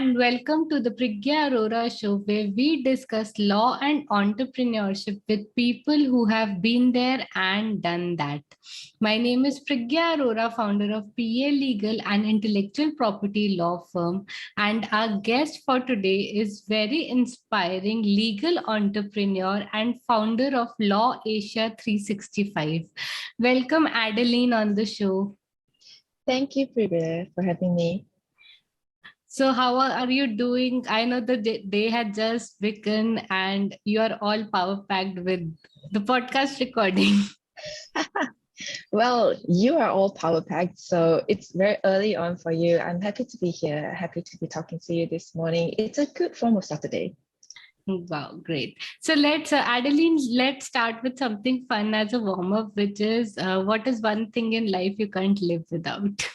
and welcome to the Priggya Arora show, where we discuss law and entrepreneurship with people who have been there and done that. My name is Priggya Arora, founder of PA Legal and Intellectual Property Law Firm, and our guest for today is very inspiring legal entrepreneur and founder of LawAsia 365. Welcome, Adeline, on the show. Thank you, Priggya, for having me. So how are you doing? I know the day had just begun and you are all power packed with the podcast recording. Well, you are all power packed, so it's very early on for you. I'm happy to be here, happy to be talking to you this morning. It's a good form of Saturday. Wow, great. So Adeline, let's start with something fun as a warm up, which is what is one thing in life you can't live without?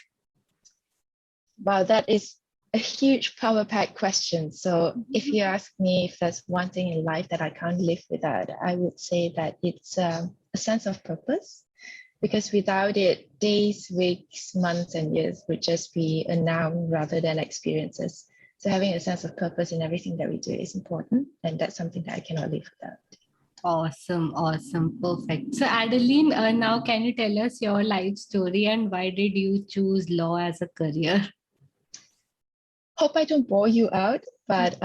Wow, that is a huge power pack question. So if you ask me if there's one thing in life that I can't live without, I would say that it's a sense of purpose, because without it, days, weeks, months, and years would just be a noun rather than experiences. So having a sense of purpose in everything that we do is important, and that's something that I cannot live without. Awesome, awesome, perfect. So Adeline, now can you tell us your life story and why did you choose law as a career? Hope I don't bore you out, but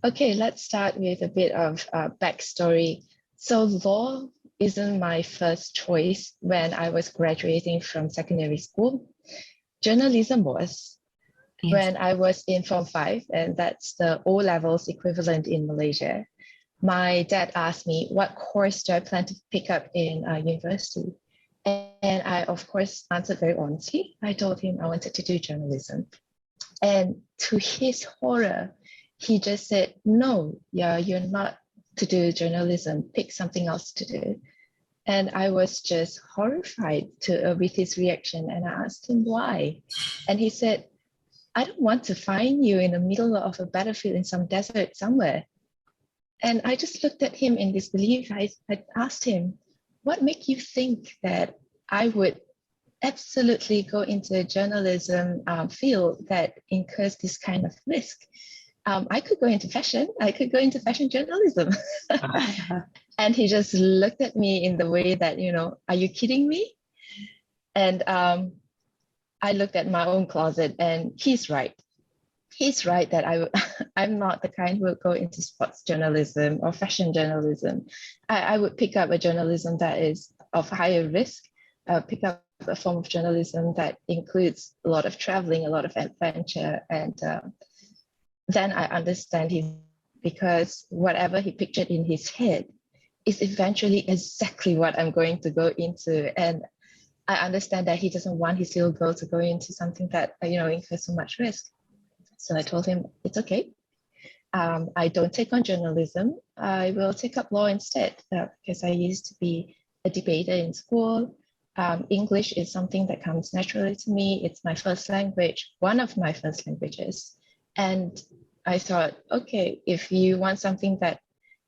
okay, let's start with a bit of backstory. So law isn't my first choice when I was graduating from secondary school. Journalism was. Yes. When I was in Form 5, and that's the O-levels equivalent in Malaysia. My dad asked me, what course do I plan to pick up in university? And I, of course, answered very honestly. I told him I wanted to do journalism. And to his horror, he just said, no, yeah, you're not to do journalism, pick something else to do. And I was just horrified with his reaction. And I asked him why. And he said, I don't want to find you in the middle of a battlefield in some desert somewhere. And I just looked at him in disbelief. I asked him, what made you think that I would absolutely go into a journalism field that incurs this kind of risk? I could go into fashion. I could go into fashion journalism. And he just looked at me in the way that, are you kidding me? And I looked at my own closet, and he's right. He's right that I'm not the kind who would go into sports journalism or fashion journalism. I would pick up a journalism that is of higher risk, pick up a form of journalism that includes a lot of traveling, a lot of adventure. And then I understand him, because whatever he pictured in his head is eventually exactly what I'm going to go into. And I understand that he doesn't want his little girl to go into something that, incurs so much risk. So I told him, it's okay. I don't take on journalism. I will take up law instead, because I used to be a debater in school. English is something that comes naturally to me. It's my first language, one of my first languages. And I thought, okay, if you want something that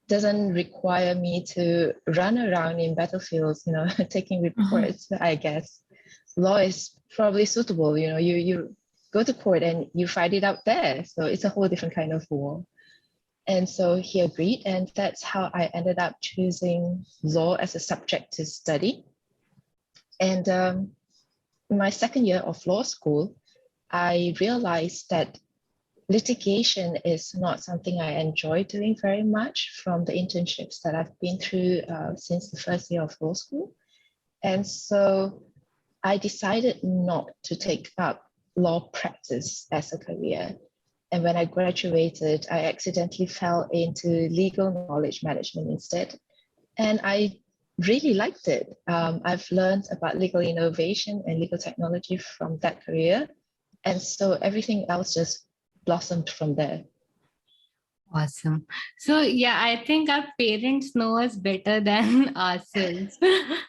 doesn't require me to run around in battlefields, taking reports, I guess law is probably suitable. You go to court and you fight it out there. So it's a whole different kind of war. And so he agreed, and that's how I ended up choosing law as a subject to study. And in my second year of law school, I realized that litigation is not something I enjoy doing very much from the internships that I've been through since the first year of law school. And so I decided not to take up law practice as a career. And when I graduated, I accidentally fell into legal knowledge management instead. And I really liked it. I've learned about legal innovation and legal technology from that career. And so everything else just blossomed from there. Awesome. So yeah, I think our parents know us better than ourselves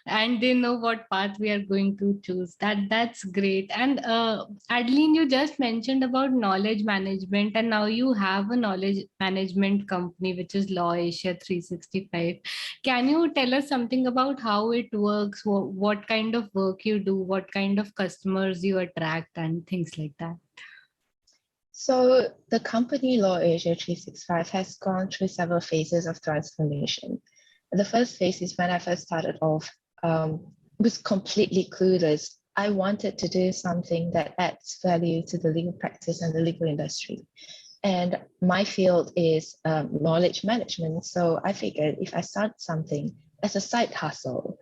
and they know what path we are going to choose. That's great. And Adeline, you just mentioned about knowledge management, and now you have a knowledge management company, which is LawAsia 365. Can you tell us something about how it works, what kind of work you do, what kind of customers you attract and things like that? So the company LawAsia 365 has gone through several phases of transformation. The first phase is when I first started off, was completely clueless. I wanted to do something that adds value to the legal practice and the legal industry. And my field is knowledge management. So I figured if I start something as a side hustle,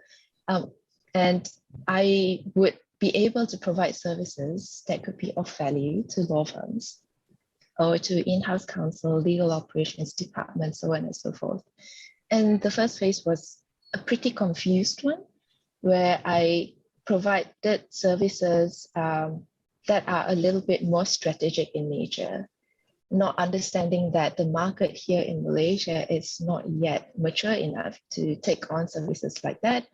um, and I would be able to provide services that could be of value to law firms or to in-house counsel, legal operations departments, so on and so forth. And the first phase was a pretty confused one, where I provided services that are a little bit more strategic in nature, not understanding that the market here in Malaysia is not yet mature enough to take on services like that.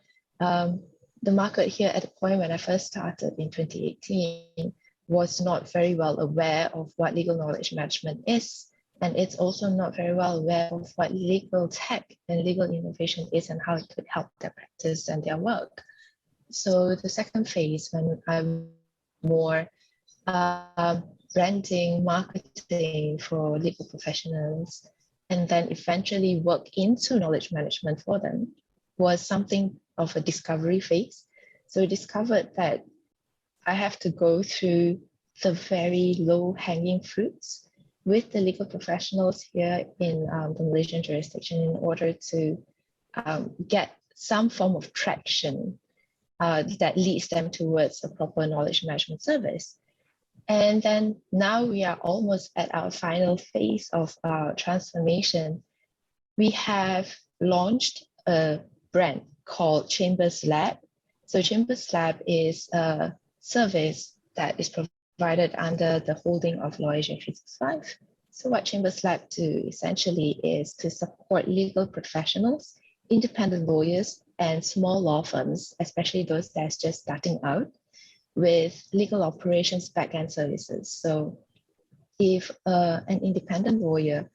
The market here at the point when I first started in 2018 was not very well aware of what legal knowledge management is. And it's also not very well aware of what legal tech and legal innovation is and how it could help their practice and their work. So the second phase, when I'm more branding, marketing for legal professionals, and then eventually work into knowledge management for them, was something of a discovery phase. So I discovered that I have to go through the very low-hanging fruits with the legal professionals here in the Malaysian jurisdiction in order to get some form of traction that leads them towards a proper knowledge management service. And then now we are almost at our final phase of our transformation. We have launched a brand called Chambers Lab. So Chambers Lab is a service that is provided under the holding of LawAsia 365. So what Chambers Lab do essentially is to support legal professionals, independent lawyers, and small law firms, especially those that's just starting out, with legal operations backend services. So if an independent lawyer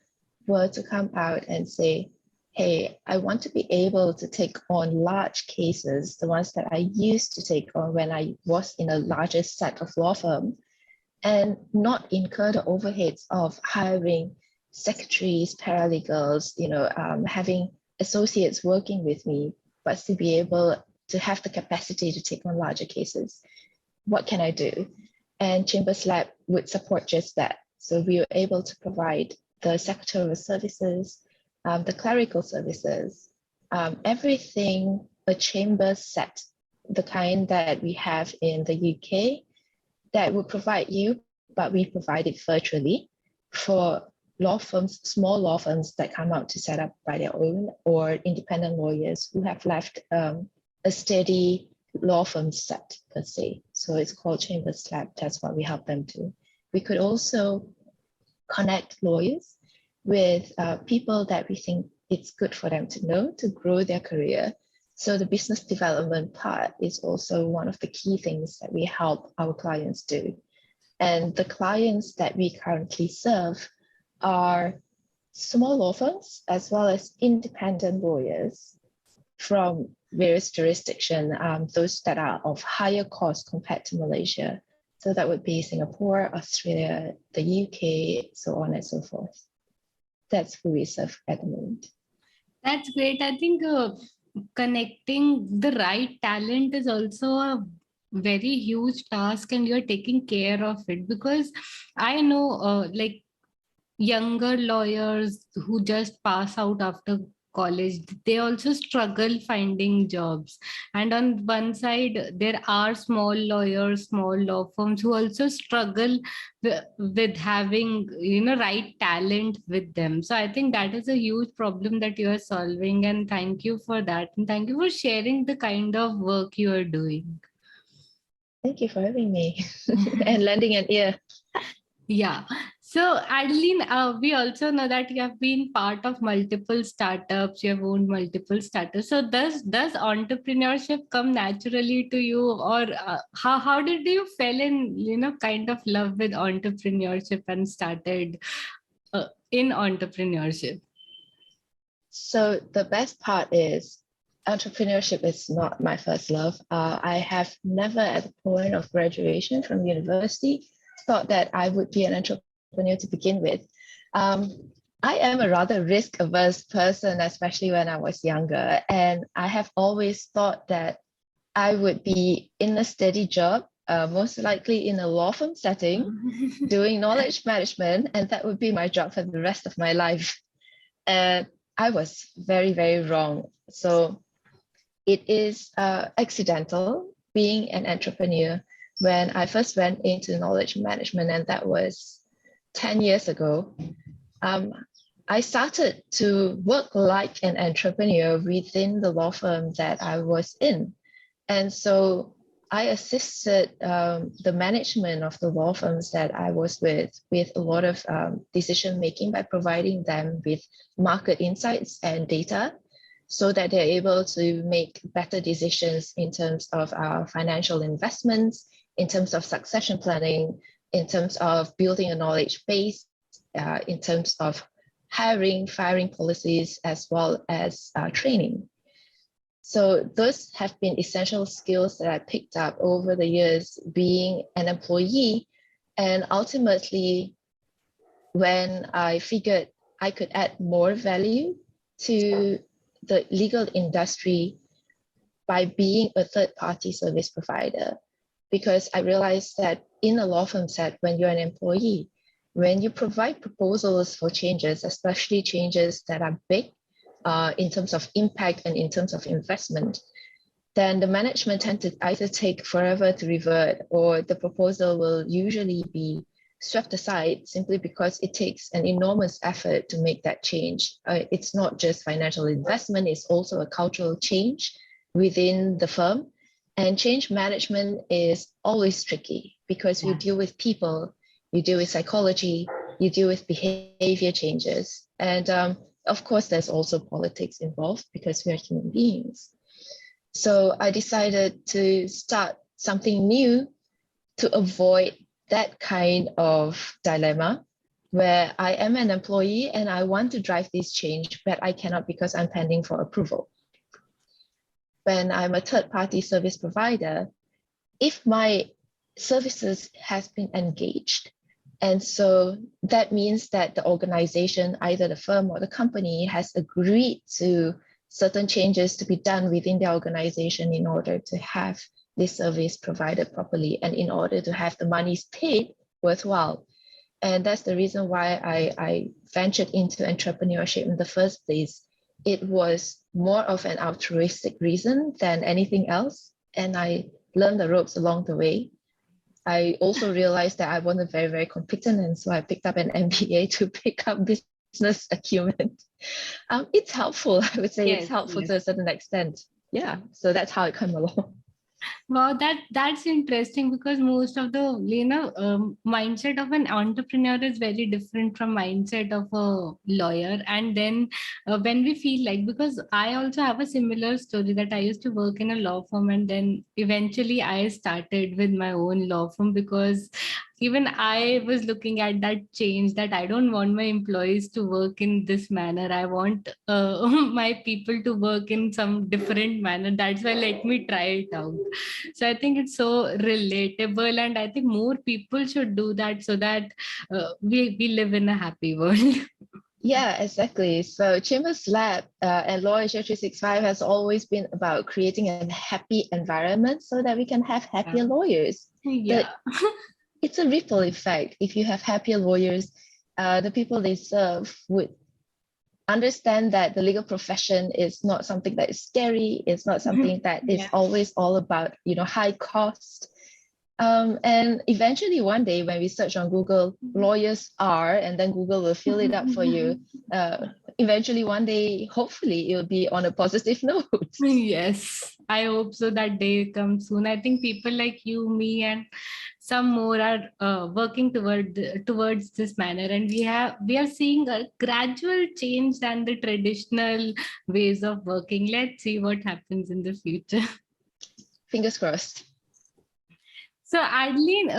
were to come out and say, hey, I want to be able to take on large cases, the ones that I used to take on when I was in a larger set of law firm, and not incur the overheads of hiring secretaries, paralegals, having associates working with me, but to be able to have the capacity to take on larger cases. What can I do? And Chambers Lab would support just that. So we were able to provide the secretarial services, the clerical services, everything a chamber set, the kind that we have in the UK, that would provide you, but we provide it virtually for law firms, small law firms that come out to set up by their own, or independent lawyers who have left a steady law firm set per se. So it's called Chambers Lab. That's what we help them do. We could also connect lawyers with people that we think it's good for them to know to grow their career. So the business development part is also one of the key things that we help our clients do. And the clients that we currently serve are small law firms as well as independent lawyers from various jurisdictions, those that are of higher cost compared to Malaysia. So that would be Singapore, Australia, the UK, so on and so forth. That's who we serve at the moment. That's great. I think connecting the right talent is also a very huge task, and you're taking care of it, because I know like younger lawyers who just pass out after college, they also struggle finding jobs. And on one side, there are small lawyers, small law firms who also struggle with having, right talent with them. So I think that is a huge problem that you are solving. And thank you for that. And thank you for sharing the kind of work you are doing. Thank you for having me and lending an ear. Yeah. So Adeline, we also know that you have been part of multiple startups, you have owned multiple startups. So does entrepreneurship come naturally to you, or how did you fell in, kind of love with entrepreneurship and started in entrepreneurship? So the best part is entrepreneurship is not my first love. I have never at the point of graduation from university thought that I would be an entrepreneur. entrepreneur to begin with. I am a rather risk-averse person, especially when I was younger, and I have always thought that I would be in a steady job, most likely in a law firm setting, doing knowledge management, and that would be my job for the rest of my life. And I was very, very wrong. So it is accidental being an entrepreneur when I first went into knowledge management, and that was 10 years ago. I started to work like an entrepreneur within the law firm that I was in. And so I assisted the management of the law firms that I was with a lot of decision making by providing them with market insights and data so that they're able to make better decisions in terms of our financial investments, in terms of succession planning, in terms of building a knowledge base, in terms of hiring, firing policies, as well as training. So those have been essential skills that I picked up over the years being an employee. And ultimately, when I figured I could add more value to the legal industry by being a third-party service provider, because I realized that in a law firm set, when you're an employee, when you provide proposals for changes, especially changes that are big in terms of impact and in terms of investment, then the management tend to either take forever to revert, or the proposal will usually be swept aside simply because it takes an enormous effort to make that change. It's not just financial investment, it's also a cultural change within the firm. And change management is always tricky because you deal with people, you deal with psychology, you deal with behavior changes. And of course, there's also politics involved because we are human beings. So I decided to start something new to avoid that kind of dilemma where I am an employee and I want to drive this change, but I cannot because I'm pending for approval. When I'm a third-party service provider, if my services has been engaged, and so that means that the organization, either the firm or the company, has agreed to certain changes to be done within the organization in order to have this service provided properly and in order to have the monies paid worthwhile. And that's the reason why I ventured into entrepreneurship in the first place. It was more of an altruistic reason than anything else. And I learned the ropes along the way. I also realized that I wasn't very, very competent. And so I picked up an MBA to pick up business acumen. It's helpful, I would say. Yes, it's helpful to a certain extent. Yeah, so that's how it came along. Wow, that's interesting because most of the mindset of an entrepreneur is very different from mindset of a lawyer. And then when we feel like, because I also have a similar story that I used to work in a law firm and then eventually I started with my own law firm because even I was looking at that change, that I don't want my employees to work in this manner. I want my people to work in some different manner. That's why let me try it out. So I think it's so relatable, and I think more people should do that so that we live in a happy world. Yeah, exactly. So Chambers Lab and LawAsia 365 has always been about creating a happy environment so that we can have happier lawyers. Yeah. It's a ripple effect. If you have happier lawyers, the people they serve would understand that the legal profession is not something that is scary. It's not something that is always all about, high cost. And eventually one day when we search on Google, lawyers are, and then Google will fill it up for you. Eventually one day, hopefully it will be on a positive note. Yes, I hope so that day comes soon. I think people like you, me, and some more are working towards this manner, and we are seeing a gradual change than the traditional ways of working. Let's see what happens in the future. Fingers crossed. So Adeline,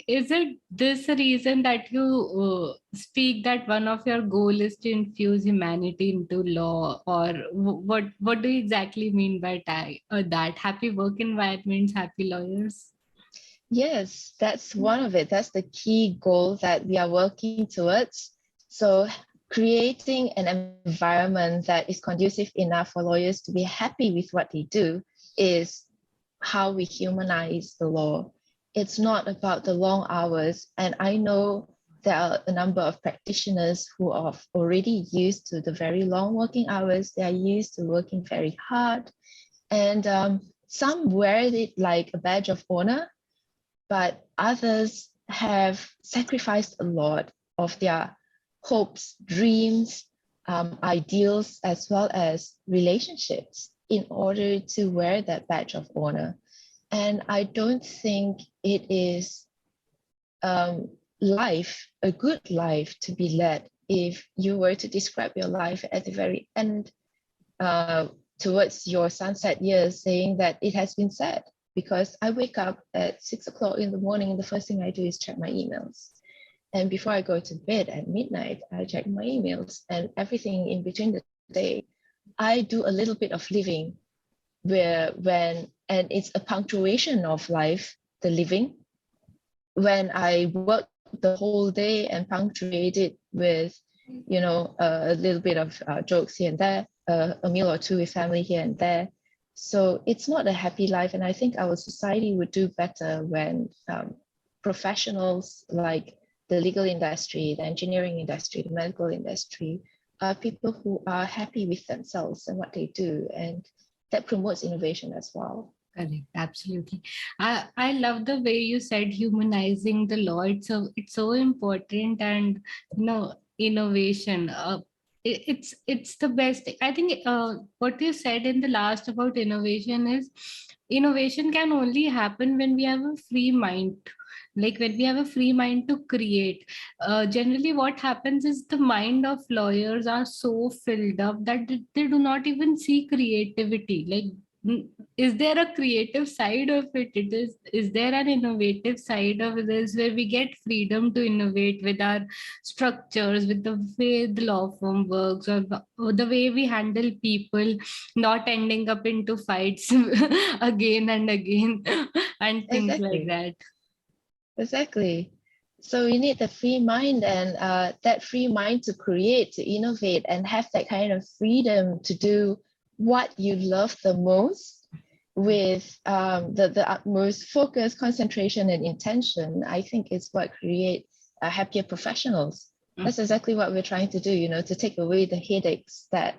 is it this reason that you speak that one of your goal is to infuse humanity into law, or what do you exactly mean by that? Happy work environments, happy lawyers? Yes, that's one of it. That's the key goal that we are working towards. So creating an environment that is conducive enough for lawyers to be happy with what they do is how we humanize the law. It's not about the long hours. And I know there are a number of practitioners who are already used to the very long working hours. They are used to working very hard. And some wear it like a badge of honor, but others have sacrificed a lot of their hopes, dreams, ideals, as well as relationships in order to wear that badge of honor. And I don't think it is life, a good life to be led if you were to describe your life at the very end uh, towards your sunset years, saying that it has been said. Because I wake up at 6 o'clock in the morning, and the first thing I do is check my emails. And before I go to bed at midnight, I check my emails, and everything in between the day. I do a little bit of living and it's a punctuation of life, the living. When I work the whole day and punctuate it with, a little bit of jokes here and there, a meal or two with family here and there. So it's not a happy life. And I think our society would do better when professionals like the legal industry, the engineering industry, the medical industry are people who are happy with themselves and what they do. And that promotes innovation as well. Correct, absolutely. I love the way you said humanizing the law. It's so important, and innovation. It's the best. I think what you said in the last about innovation is innovation can only happen when we have a free mind. Like when we have a free mind to create. Generally, what happens is the mind of lawyers are so filled up that they do not even see creativity. Like, is there a creative side of it? Is there an innovative side of this where we get freedom to innovate with our structures, with the way the law firm works, or the way we handle people not ending up into fights again and again and things like Exactly. that. Exactly. So you need the free mind, and that free mind to create, to innovate, and have that kind of freedom to do what you love the most with the utmost focus, concentration, and intention. I think is what create happier professionals. That's exactly what we're trying to do, to take away the headaches that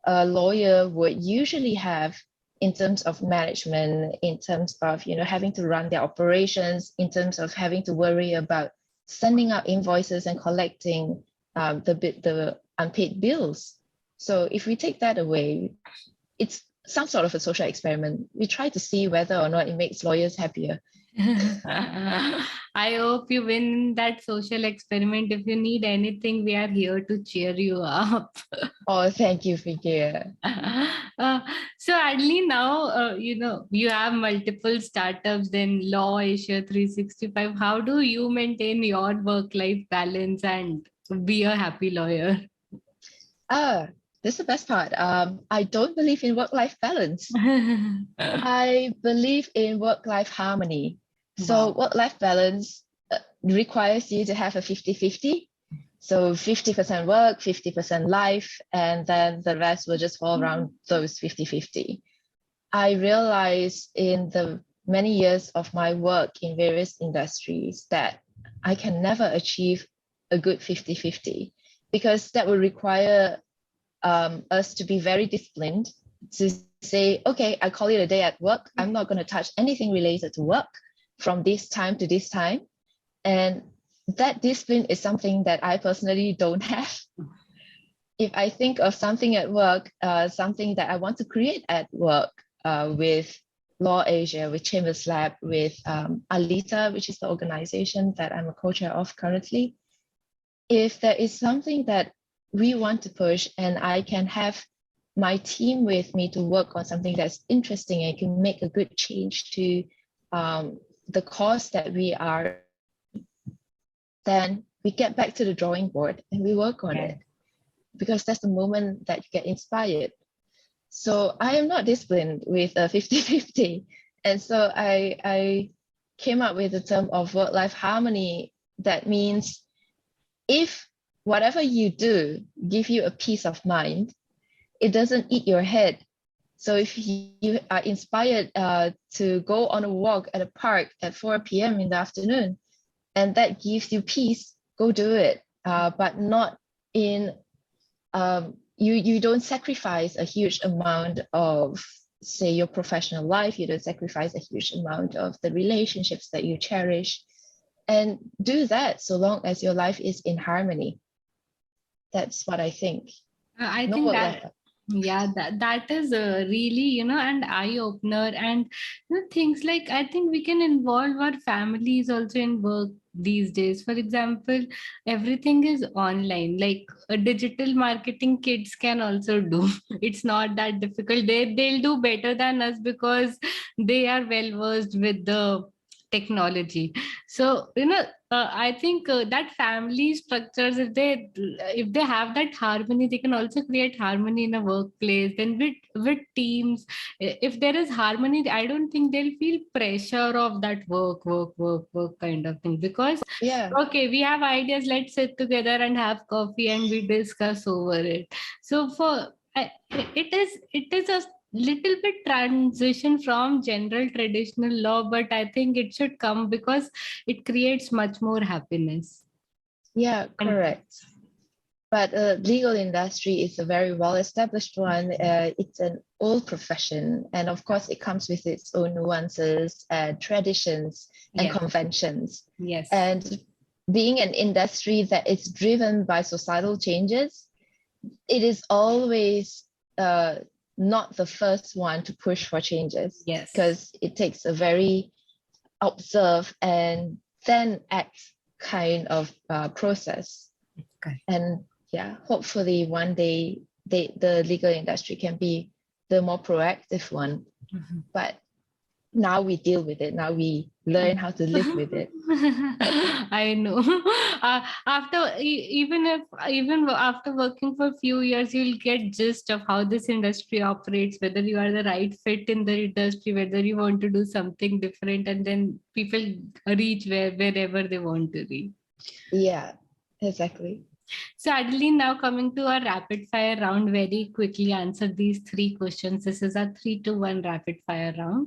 a lawyer would usually have in terms of management, in terms of having to run their operations, in terms of having to worry about sending out invoices and collecting the unpaid bills. So if we take that away, it's some sort of a social experiment. We try to see whether or not it makes lawyers happier. I hope you win that social experiment. If you need anything, we are here to cheer you up. Oh, thank you, Priggya. Uh, so Adeline, now you have multiple startups in LawAsia 365. How do you maintain your work-life balance and be a happy lawyer? This is the best part. I don't believe in work-life balance. I believe in work-life harmony. So Wow. work-life balance requires you to have a 50-50. So 50% work, 50% life, and then the rest will just fall around those 50-50. I realized in the many years of my work in various industries that I can never achieve a good 50-50 because that would require us to be very disciplined to say, okay, I call it a day at work. I'm not going to touch anything related to work from this time to this time. And that discipline is something that I personally don't have. If I think of something at work, something that I want to create at work with LawAsia, with Chambers Lab, with Alita, which is the organization that I'm a co-chair of currently, if there is something that we want to push and I can have my team with me to work on something that's interesting and can make a good change to the cause that we are, then we get back to the drawing board and we work on it because that's the moment that you get inspired. So I am not disciplined with a 50-50. And so I came up with the term of work-life harmony. That means if whatever you do give you a peace of mind, it doesn't eat your head. So if you are inspired to go on a walk at a park at 4 p.m. in the afternoon, and that gives you peace, go do it. But not in, you don't sacrifice a huge amount of, say, your professional life. You don't sacrifice a huge amount of the relationships that you cherish. And do that so long as your life is in harmony. That's what I think. I No think work-life. that, yeah, that is really, an eye opener. And things like, I think we can involve our families also in work these days. For example, everything is online, like a digital marketing kids can also do. It's not that difficult. They'll do better than us because they are well versed with the technology. So I think that family structures, if they have that harmony, they can also create harmony in a workplace. Then with teams, if there is harmony, I don't think they'll feel pressure of that work kind of thing, because Yeah. okay, we have ideas, let's sit together and have coffee and we discuss over it. So it is a little bit transition from general traditional law, but I think it should come because it creates much more happiness. Yeah, And correct. But legal industry is a very well-established one. It's an old profession, and of course, it comes with its own nuances and traditions and yes, conventions. yes, And being an industry that is driven by societal changes, it is always not the first one to push for changes, yes. because it takes a very observe and then act kind of process. Okay. And yeah, hopefully one day the legal industry can be the more proactive one. Mm-hmm. But now we deal with it. Now we learn how to live with it. I know. Even after working for a few years, you'll get gist of how this industry operates, whether you are the right fit in the industry, whether you want to do something different, and then people reach wherever they want to reach. Yeah, exactly. So Adeline, now coming to our rapid fire round, very quickly answer these 3 questions. This is a 3-to-1 rapid fire round.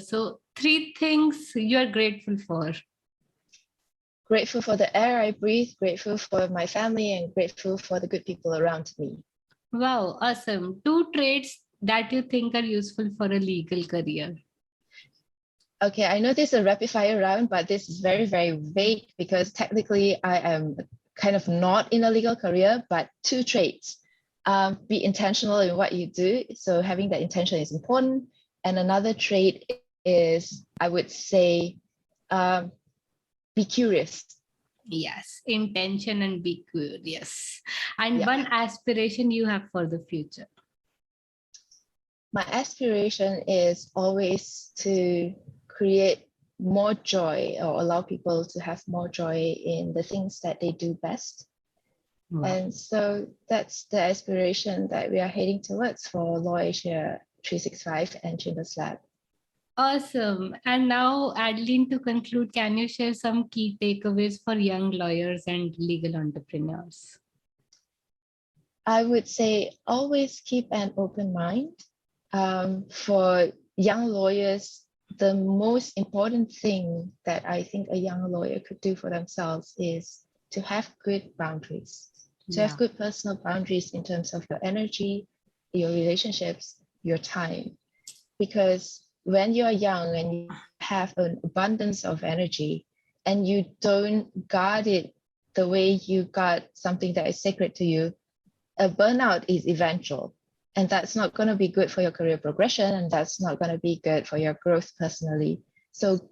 So 3 things you are grateful for. Grateful for the air I breathe, grateful for my family, and grateful for the good people around me. Wow, awesome. 2 traits that you think are useful for a legal career. Okay, I know this is a rapid fire round, but this is very, very vague because technically I am kind of not in a legal career, but 2 traits. Be intentional in what you do. So having that intention is important. And another trait is, I would say, be curious. Yes, intention and be curious. And Yeah. one aspiration you have for the future. My aspiration is always to create more joy or allow people to have more joy in the things that they do best. Wow. And so that's the aspiration that we are heading towards for LawAsia 365 and Chambers Lab. Awesome. And now, Adeline, to conclude, can you share some key takeaways for young lawyers and legal entrepreneurs? I would say always keep an open mind. For young lawyers, the most important thing that I think a young lawyer could do for themselves is to have good boundaries, to have good personal boundaries in terms of your energy, your relationships, your time. Because when you're young and you have an abundance of energy and you don't guard it the way you guard something that is sacred to you, a burnout is eventual. And that's not going to be good for your career progression, and that's not going to be good for your growth personally. So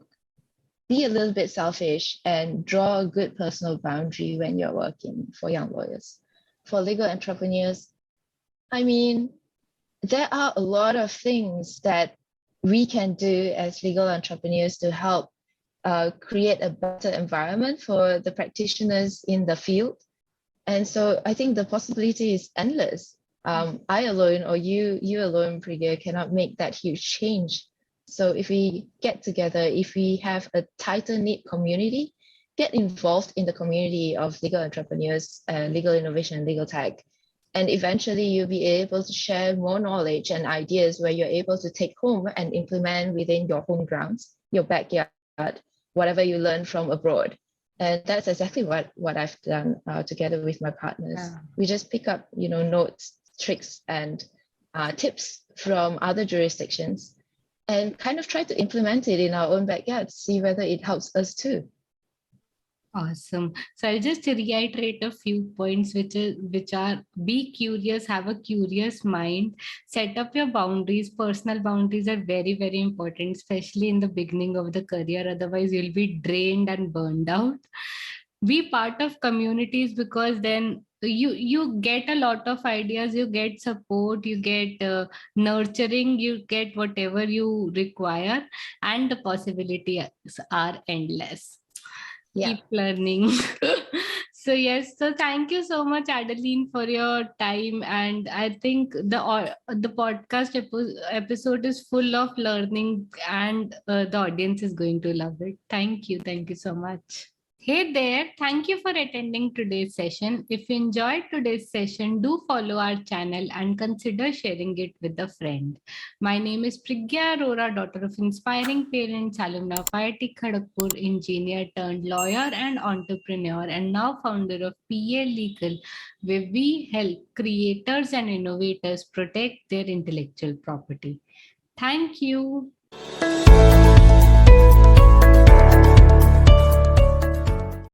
be a little bit selfish and draw a good personal boundary when you're working for young lawyers. For legal entrepreneurs, I mean, there are a lot of things that we can do as legal entrepreneurs to help create a better environment for the practitioners in the field. And so I think the possibility is endless. I alone or you alone, Priggya, cannot make that huge change. So if we get together, if we have a tighter knit community, get involved in the community of legal entrepreneurs, legal innovation, legal tech, and eventually you'll be able to share more knowledge and ideas where you're able to take home and implement within your home grounds, your backyard, whatever you learn from abroad. And that's exactly what I've done together with my partners. We just pick up, notes, tricks, and tips from other jurisdictions and kind of try to implement it in our own backyard, see whether it helps us too. Awesome. So I'll just reiterate a few points, which are be curious, have a curious mind, set up your boundaries. Personal boundaries are very, very important, especially in the beginning of the career. Otherwise, you'll be drained and burned out. Be part of communities, because then you get a lot of ideas, you get support, you get nurturing, you get whatever you require, and the possibilities are endless. Yeah. Keep learning. So yes, so thank you so much, Adeline, for your time. And I think the podcast episode is full of learning, and the audience is going to love it. Thank you so much. Hey there, thank you for attending today's session. If you enjoyed today's session, do follow our channel and consider sharing it with a friend. My name is Priggya Arora, daughter of inspiring parents, alumna of IIT Kharagpur, engineer turned lawyer and entrepreneur, and now founder of PA Legal, where we help creators and innovators protect their intellectual property. Thank you.